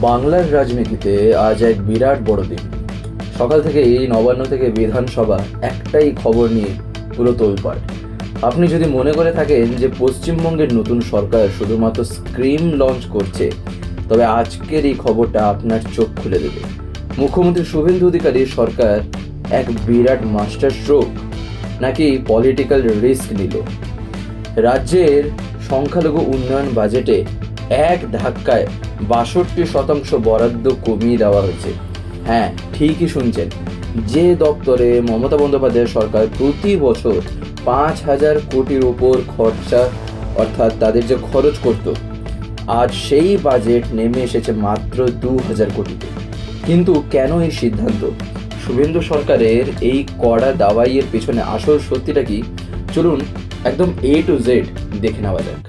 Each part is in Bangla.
বাংলার রাজনীতিতে আজ এক বিরাট বড় দিন। সকাল থেকে এই নবান্ন থেকে বিধানসভা একটাই খবর নিয়ে পুরো তোলপাড়। আপনি যদি মনে করে থাকেন যে পশ্চিমবঙ্গের নতুন সরকার শুধুমাত্র স্ক্রিম লঞ্চ করছে, তবে আজকের এই খবরটা আপনার চোখ খুলে দেবে। মুখ্যমন্ত্রী শুভেন্দু অধিকারীর সরকার এক বিরাট মাস্টার স্ট্রোক নাকি পলিটিক্যাল রিস্ক নিল? রাজ্যের সংখ্যালঘু উন্নয়ন বাজেটে এক ধাক্কায় ৬২% বরাদ্দ কমিয়ে দেওয়া হয়েছে। হ্যাঁ, ঠিকই শুনছেন। যে দপ্তরে মমতা বন্দ্যোপাধ্যায়ের সরকার প্রতি বছর ৫,০০০ কোটির উপর খরচা, অর্থাৎ তাদের যে খরচ করত, আজ সেই বাজেট নেমে এসেছে মাত্র ২,০০০ কোটিতে। কিন্তু কেন এই সিদ্ধান্ত? শুভেন্দু সরকারের এই কড়া দাওয়াইয়ের পেছনে আসল সত্যিটা কি? চলুন একদম A to Z দেখে নেওয়া যাক।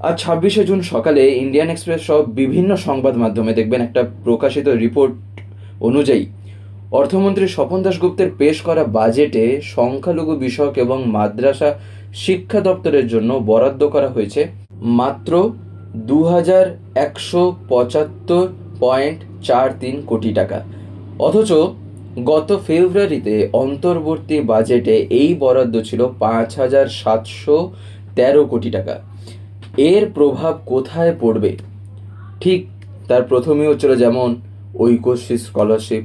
আজ ২৬শে জুন সকালে ইন্ডিয়ান এক্সপ্রেস সহ বিভিন্ন সংবাদ মাধ্যমে দেখবেন একটা প্রকাশিত রিপোর্ট অনুযায়ী অর্থমন্ত্রী স্বপন দাশগুপ্তের পেশ করা বাজেটে সংখ্যালঘু বিষয়ক এবং মাদ্রাসা শিক্ষা দপ্তরের জন্য বরাদ্দ করা হয়েছে মাত্র ২,১৭৫.৪৩ কোটি টাকা। অথচ গত ফেব্রুয়ারিতে অন্তর্বর্তী বাজেটে এই বরাদ্দ ছিল ৫,৭১৩ কোটি টাকা। এর প্রভাব কোথায় পড়বে? ঠিক তার প্রথমেই হচ্ছিল যেমন ঐক্যশ্রী স্কলারশিপ,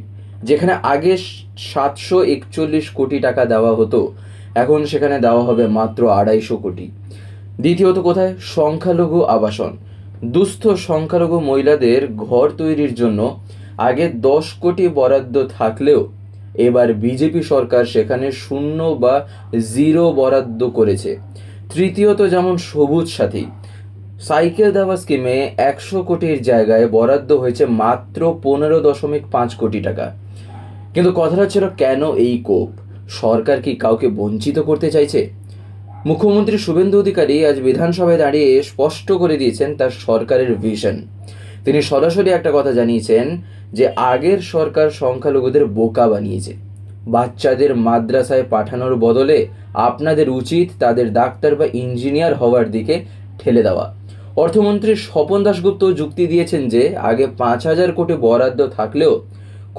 যেখানে আগে ৭৪১ কোটি টাকা দেওয়া হতো, এখন সেখানে দেওয়া হবে মাত্র ২৫০ কোটি। দ্বিতীয়ত কোথায়? সংখ্যালঘু আবাসন। দুস্থ সংখ্যালঘু মহিলাদের ঘর তৈরির জন্য আগে ১০ কোটি বরাদ্দ থাকলেও এবার বিজেপি সরকার সেখানে ০ বা 0 বরাদ্দ করেছে। তৃতীয়ত যেমন সবুজ সাথী, সাইকেল দেওয়া স্কিমে ১০০ কোটির জায়গায় বরাদ্দ হয়েছে মাত্র ১৫.৫ কোটি টাকা। কিন্তু কথাটা ছিল, কেন এই কোপ? সরকার কি কাউকে বঞ্চিত করতে চাইছে? মুখ্যমন্ত্রী শুভেন্দু অধিকারী আজ বিধানসভায় দাঁড়িয়ে স্পষ্ট করে দিয়েছেন তার সরকারের ভিশন। তিনি সরাসরি একটা কথা জানিয়েছেন যে আগের সরকার সংখ্যালঘুদের বোকা বানিয়েছে। বাচ্চাদের মাদ্রাসায় পাঠানোর বদলে আপনাদের উচিত তাদের ডাক্তার বা ইঞ্জিনিয়ার হওয়ার দিকে ঠেলে দেওয়া। অর্থমন্ত্রী স্বপন দাশগুপ্ত যুক্তি দিয়েছেন যে আগে ৫,০০০ কোটি বরাদ্দ থাকলেও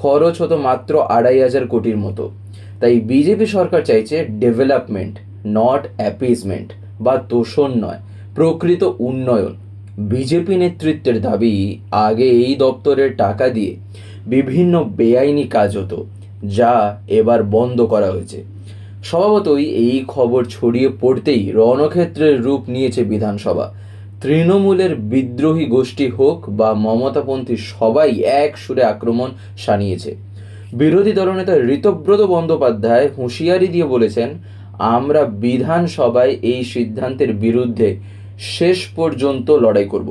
খরচ হতো মাত্র ২,৫০০ কোটির মতো। তাই বিজেপি সরকার চাইছে ডেভেলপমেন্ট, নট অ্যাপিজমেন্ট বা তোষণ নয়, প্রকৃত উন্নয়ন। বিজেপি নেতৃত্বের দাবি, আগে এই দপ্তরের টাকা দিয়ে বিভিন্ন বেআইনি কাজ হতো, যা এবার বন্ধ করা হয়েছে। স্বভাবতই এই খবর ছড়িয়ে পড়তেই রণক্ষেত্রের রূপ নিয়েছে বিধানসভা। তৃণমূলের বিদ্রোহী গোষ্ঠী হোক বা মমতাপন্থী, সবাই এক সুরে আক্রমণ শানিয়েছে। বিরোধী দলনেতা ঋতব্রত বন্দ্যোপাধ্যায় হুঁশিয়ারি দিয়ে বলেছেন, আমরা বিধানসভায় এই সিদ্ধান্তের বিরুদ্ধে শেষ পর্যন্ত লড়াই করব।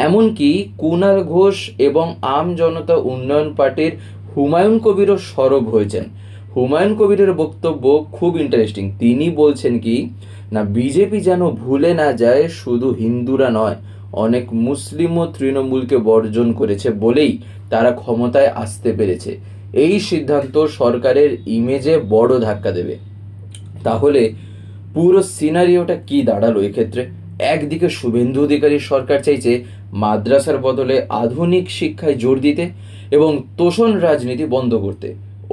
এমনকি কুণাল ঘোষ এবং আম জনতা উন্নয়ন পার্টির হুমায়ুন কবিরও সরব হয়েছেন। হুমায়ুন কবিরের বক্তব্য খুব ইন্টারেস্টিং। তিনি বলছেন কি না, বিজেপি যেন ভুলে না যায় শুধু হিন্দুরা নয়, অনেক মুসলিমও তৃণমূলকে বর্জন করেছে বলেই তারা ক্ষমতায় আসতে পেরেছে। এই সিদ্ধান্ত সরকারের ইমেজে বড় ধাক্কা দেবে। তাহলে পুরো সিনারিওটা কি দাঁড়ালো এক্ষেত্রে? একদিকে শুভেন্দু অধিকারীর সরকার চাইছে মাদ্রাসার বদলে আধুনিক শিক্ষায় জোর দিতে এবং তোষণ রাজনীতি বন্ধ করতে।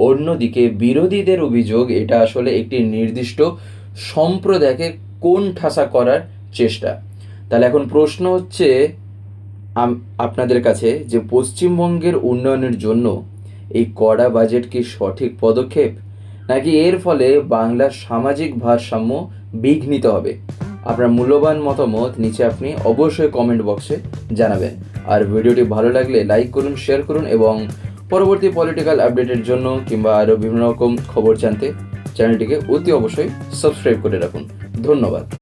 অন্যদিকে বিরোধীদের অভিযোগ, এটা আসলে একটি নির্দিষ্ট সম্প্রদায়কে কোণ ঠাসা করার চেষ্টা। তাহলে এখন প্রশ্ন হচ্ছে আপনাদের কাছে যে পশ্চিমবঙ্গের উন্নয়নের জন্য এই কড়া বাজেট কি সঠিক পদক্ষেপ, নাকি এর ফলে বাংলার সামাজিক ভারসাম্য বিঘ্নিত হবে? আপনার মূল্যবান মতামত নিচে আপনি অবশ্যই কমেন্ট বক্সে জানাবেন। আর ভিডিওটি ভালো লাগলে লাইক করুন, শেয়ার করুন এবং পরবর্তী পলিটিক্যাল আপডেটের জন্য কিংবা আরও বিভিন্ন রকম খবর জানতে চ্যানেলটিকে অতি অবশ্যই সাবস্ক্রাইব করে রাখুন। ধন্যবাদ।